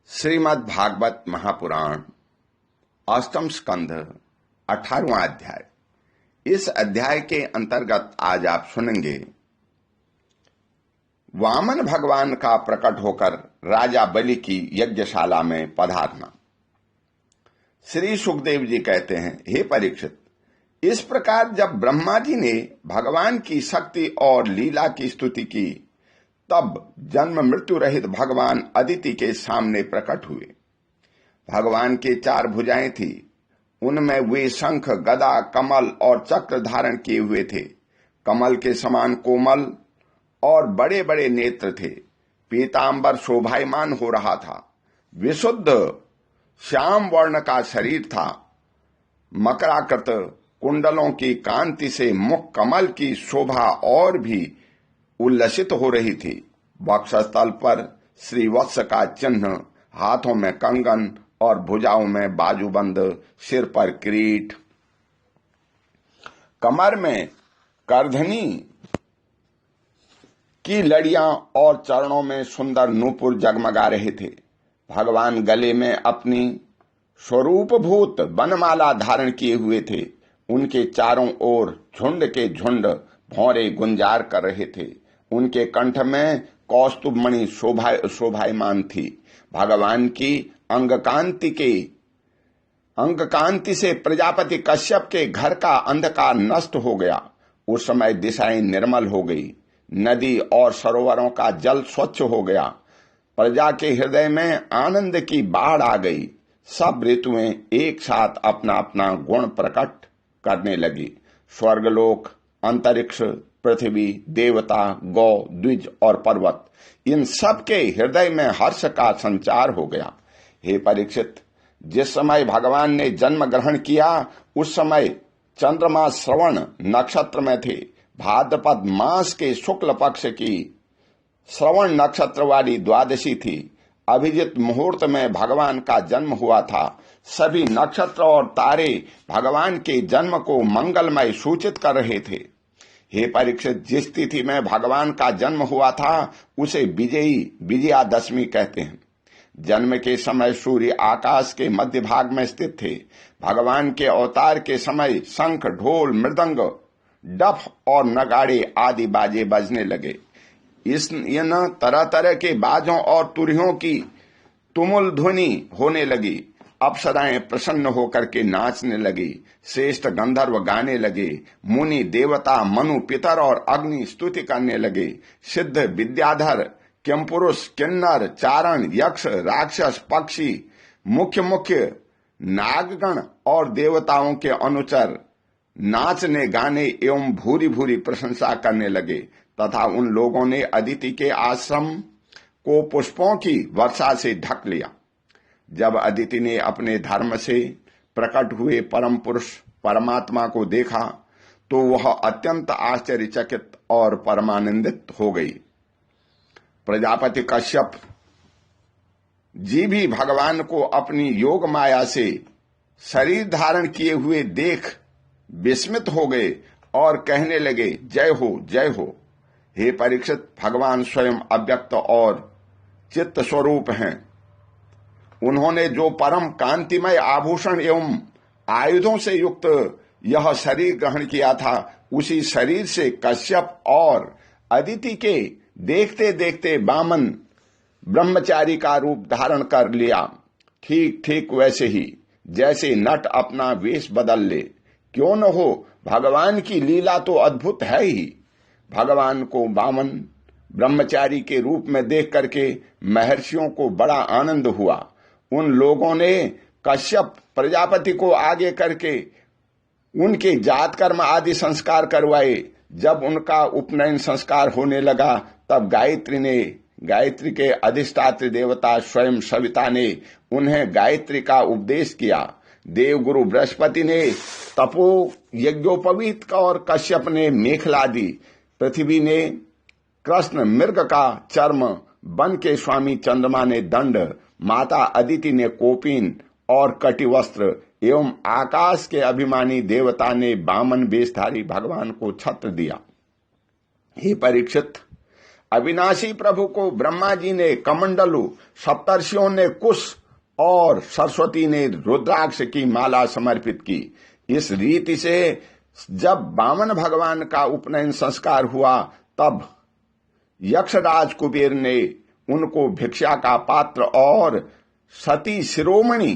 श्रीमद् भागवत महापुराण अष्टम स्कंध 18वां अध्याय। इस अध्याय के अंतर्गत आज आप सुनेंगे वामन भगवान का प्रकट होकर राजा बलि की यज्ञशाला में पधारना। श्री सुखदेव जी कहते हैं, हे परीक्षित, इस प्रकार जब ब्रह्मा जी ने भगवान की शक्ति और लीला की स्तुति की, तब जन्म मृत्यु रहित भगवान अदिति के सामने प्रकट हुए। भगवान के 4 भुजाएं थी, उनमें वे शंख, गदा, कमल और चक्र धारण किए हुए थे। कमल के समान कोमल और बड़े बड़े नेत्र थे। पीतांबर शोभायमान हो रहा था। विशुद्ध श्याम वर्ण का शरीर था। मकराकृत कुंडलों की कांति से मुख कमल की शोभा और भी उल्लसित हो रही थी। वक्षस्थल पर श्रीवत्स का चिन्ह, हाथों में कंगन और भुजाओं में बाजूबंद, सिर पर किरीट, कमर में करधनी की लड़ियां और चरणों में सुंदर नूपुर जगमगा रहे थे। भगवान गले में अपनी स्वरूपभूत बनमाला धारण किए हुए थे। उनके चारों ओर झुंड के झुंड भौरे गुंजार कर रहे थे। उनके कंठ में कौस्तुभ मणि शोभायमान थी। भगवान की अंगकांति से प्रजापति कश्यप के घर का अंधकार नष्ट हो गया। उस समय दिशाएं निर्मल हो गई। नदी और सरोवरों का जल स्वच्छ हो गया। प्रजा के हृदय में आनंद की बाढ़ आ गई। सब ऋतुएं एक साथ अपना अपना गुण प्रकट करने लगी। स्वर्गलोक, अंतरिक्ष, पृथ्वी, देवता, गौ, द्विज और पर्वत, इन सब के हृदय में हर्ष का संचार हो गया। हे परीक्षित, जिस समय भगवान ने जन्म ग्रहण किया, उस समय चंद्रमा श्रवण नक्षत्र में थे। भाद्रपद मास के शुक्ल पक्ष की श्रवण नक्षत्र वाली द्वादशी थी। अभिजित मुहूर्त में भगवान का जन्म हुआ था। सभी नक्षत्र और तारे भगवान के जन्म को मंगलमय सूचित कर रहे थे। हे परीक्षित, जिस तिथि में भगवान का जन्म हुआ था, उसे विजयादशमी कहते हैं। जन्म के समय सूर्य आकाश के मध्य भाग में स्थित थे। भगवान के अवतार के समय शंख, ढोल, मृदंग, डफ और नगाड़े आदि बाजे बजने लगे। इन तरह तरह के बाजों और तुरहियों की तुमुल ध्वनि होने लगी। अप्सराएं प्रसन्न होकर के नाचने लगी। श्रेष्ठ गंधर्व गाने लगे। मुनि, देवता, मनु, पितर और अग्नि स्तुति करने लगे। सिद्ध, विद्याधर, किमपुरुष, किन्नर, चारण, यक्ष, राक्षस, पक्षी, मुख्य नागगण और देवताओं के अनुचर नाचने, गाने एवं भूरी भूरी प्रशंसा करने लगे तथा उन लोगों ने अदिति के आश्रम को पुष्पों की वर्षा से ढक लिया। जब अदिति ने अपने धर्म से प्रकट हुए परम पुरुष परमात्मा को देखा, तो वह अत्यंत आश्चर्यचकित और परमानंदित हो गई। प्रजापति कश्यप जी भी भगवान को अपनी योग माया से शरीर धारण किए हुए देख विस्मित हो गए और कहने लगे, जय हो, जय हो। हे परीक्षित, भगवान स्वयं अव्यक्त और चित्त स्वरूप हैं। उन्होंने जो परम कांतिमय आभूषण एवं आयुधों से युक्त यह शरीर ग्रहण किया था, उसी शरीर से कश्यप और अदिति के देखते देखते वामन ब्रह्मचारी का रूप धारण कर लिया। ठीक ठीक वैसे ही जैसे नट अपना वेश बदल ले। क्यों न हो, भगवान की लीला तो अद्भुत है ही। भगवान को वामन ब्रह्मचारी के रूप में देख करके महर्षियों को बड़ा आनंद हुआ। उन लोगों ने कश्यप प्रजापति को आगे करके उनके जात कर्म आदि संस्कार करवाए। जब उनका उपनयन संस्कार होने लगा, तब गायत्री के अधिष्ठात्री देवता स्वयं सविता ने उन्हें गायत्री का उपदेश किया। देवगुरु बृहस्पति ने तपो यज्ञोपवीत और कश्यप ने मेखला दी। पृथ्वी ने कृष्ण मृग का चर्म, वन के स्वामी चंद्रमा ने दंड, माता अदिति ने कोपीन और कटिवस्त्र एवं आकाश के अभिमानी देवता ने वामन वेशधारी भगवान को छत्र दिया। हे परीक्षित, अविनाशी प्रभु को ब्रह्मा जी ने कमंडलू, सप्तर्षियों ने कुश और सरस्वती ने रुद्राक्ष की माला समर्पित की। इस रीति से जब वामन भगवान का उपनयन संस्कार हुआ तब यक्षराज कुबेर ने उनको भिक्षा का पात्र और सती शिरोमणि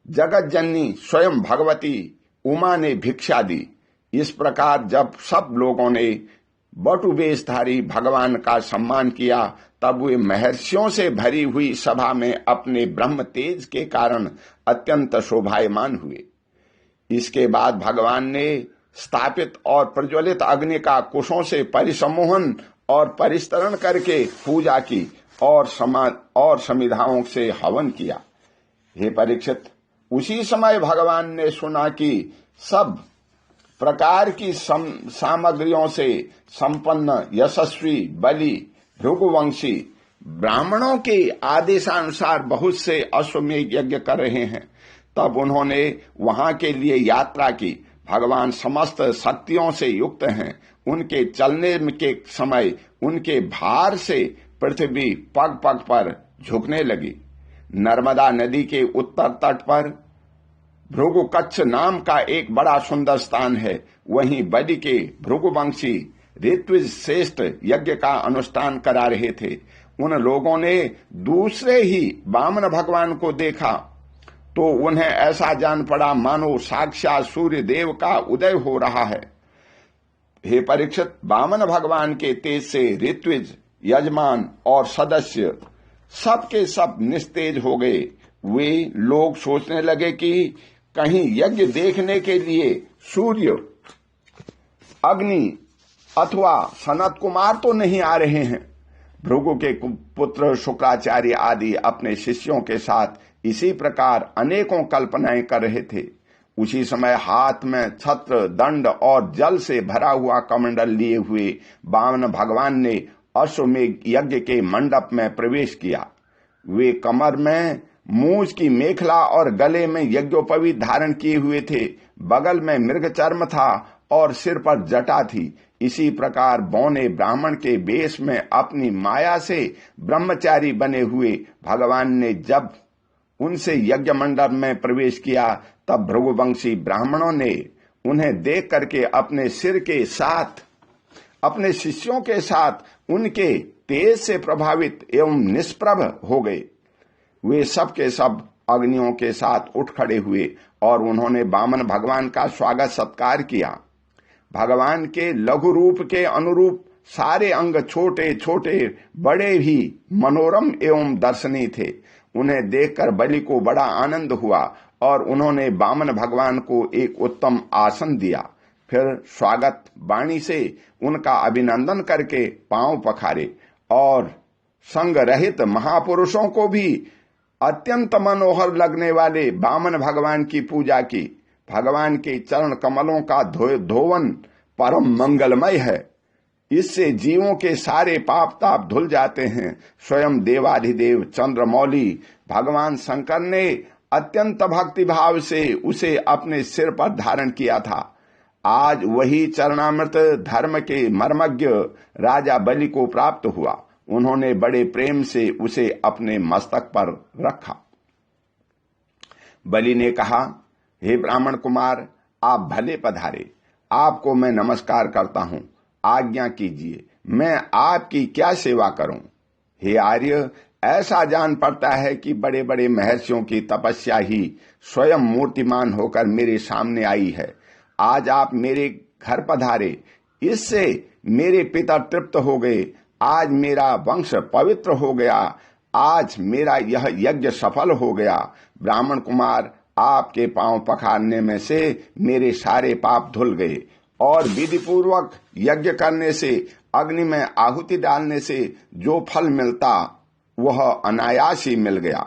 जगत जननी स्वयं भगवती उमा ने भिक्षा दी। इस प्रकार जब सब लोगों ने बटु वेशधारी भगवान का सम्मान किया तब वे महर्षियों से भरी हुई सभा में अपने ब्रह्म तेज के कारण अत्यंत शोभायमान हुए। इसके बाद भगवान ने स्थापित और प्रज्वलित अग्नि का कुशों से परिसमोहन और परिस्तरण करके पूजा की और समिधाओं से हवन किया। हे परीक्षित, उसी समय भगवान ने सुना कि सब प्रकार की सामग्रियों से संपन्न यशस्वी बलि भृगुवंशी ब्राह्मणों के आदेशानुसार बहुत से अश्वमेध यज्ञ कर रहे हैं। तब उन्होंने वहां के लिए यात्रा की। भगवान समस्त शक्तियों से युक्त हैं। उनके चलने के समय उनके भार से पृथ्वी पग पग पर झुकने लगी। नर्मदा नदी के उत्तर तट पर भृगु कच्छ नाम का एक बड़ा सुंदर स्थान है। वहीं बलि के भृगुवंशी ऋत्विज श्रेष्ठ यज्ञ का अनुष्ठान करा रहे थे। उन लोगों ने दूसरे ही वामन भगवान को देखा तो उन्हें ऐसा जान पड़ा मानो साक्षात सूर्य देव का उदय हो रहा है। हे परीक्षित, वामन भगवान के तेज से ऋत्विज, यजमान और सदस्य सब के सब निस्तेज हो गए। वे लोग सोचने लगे कि कहीं यज्ञ देखने के लिए सूर्य, अग्नि अथवा सनत कुमार तो नहीं आ रहे हैं। भृगु के पुत्र शुक्राचार्य आदि अपने शिष्यों के साथ इसी प्रकार अनेकों कल्पनाएं कर रहे थे। उसी समय हाथ में छत्र, दंड और जल से भरा हुआ कमंडल लिए हुए वामन भगवान ने अश्वमेध यज्ञ के मंडप में प्रवेश किया। वे कमर में मूंछ की मेखला और गले में यज्ञोपवीत धारण किए हुए थे। बगल में मृग चर्म था और सिर पर जटा थी। इसी प्रकार बौने ब्राह्मण के वेश में अपनी माया से ब्रह्मचारी बने हुए भगवान ने जब उनसे यज्ञ मंडप में प्रवेश किया तब भृगुवंशी ब्राह्मणों ने उन्हें देख करके अपने सिर के साथ अपने शिष्यों के साथ उनके तेज से प्रभावित एवं निष्प्रभ हो गए। वे सब के सब अग्नियों के साथ उठ खड़े हुए और उन्होंने वामन भगवान का स्वागत सत्कार किया। भगवान के लघु रूप के अनुरूप सारे अंग छोटे छोटे बड़े ही मनोरम एवं दर्शनीय थे। उन्हें देखकर बलि को बड़ा आनंद हुआ और उन्होंने वामन भगवान को एक उत्तम आसन दिया। फिर स्वागत वाणी से उनका अभिनंदन करके पांव पखारे और संग रहित महापुरुषों को भी अत्यंत मनोहर लगने वाले वामन भगवान की पूजा की। भगवान के चरण कमलों का धोवन परम मंगलमय है। इससे जीवों के सारे पाप ताप धुल जाते हैं। स्वयं देवाधिदेव चंद्रमौली भगवान शंकर ने अत्यंत भक्ति भाव से उसे अपने सिर पर धारण किया था। आज वही चरणामृत धर्म के मर्मज्ञ राजा बलि को प्राप्त हुआ। उन्होंने बड़े प्रेम से उसे अपने मस्तक पर रखा। बलि ने कहा, हे ब्राह्मण कुमार, आप भले पधारे। आपको मैं नमस्कार करता हूं। आज्ञा कीजिए, मैं आपकी क्या सेवा करूं। हे आर्य, ऐसा जान पड़ता है कि बड़े बड़े महर्षियों की तपस्या ही स्वयं मूर्तिमान होकर मेरे सामने आई है। आज आप मेरे घर पधारे, इससे मेरे पिता तृप्त हो गए। आज मेरा वंश पवित्र हो गया। आज मेरा यह यज्ञ सफल हो गया। ब्राह्मण कुमार, आपके पांव पखारने में से मेरे सारे पाप धुल गए और विधि पूर्वक यज्ञ करने से, अग्नि में आहुति डालने से जो फल मिलता वह अनायास ही मिल गया।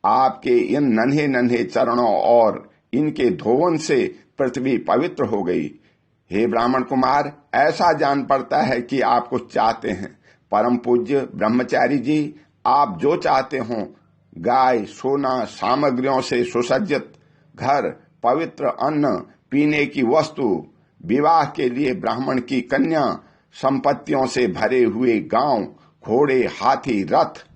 आपके इन नन्हे नन्हे चरणों और इनके धोवन से पृथ्वी पवित्र हो गई। हे ब्राह्मण कुमार, ऐसा जान पड़ता है कि आप कुछ चाहते हैं। परम पूज्य ब्रह्मचारी जी, आप जो चाहते हो, गाय, सोना, सामग्रियों से सुसज्जित घर, पवित्र अन्न, पीने की वस्तु, विवाह के लिए ब्राह्मण की कन्या, संपत्तियों से भरे हुए गांव, घोड़े, हाथी, रथ,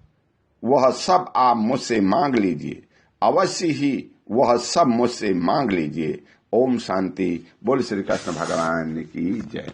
वह सब आप मुझसे मांग लीजिए, अवश्य ही वह सब मुझसे मांग लीजिए। ओम शांति। बोल श्री कृष्ण भगवान की जय।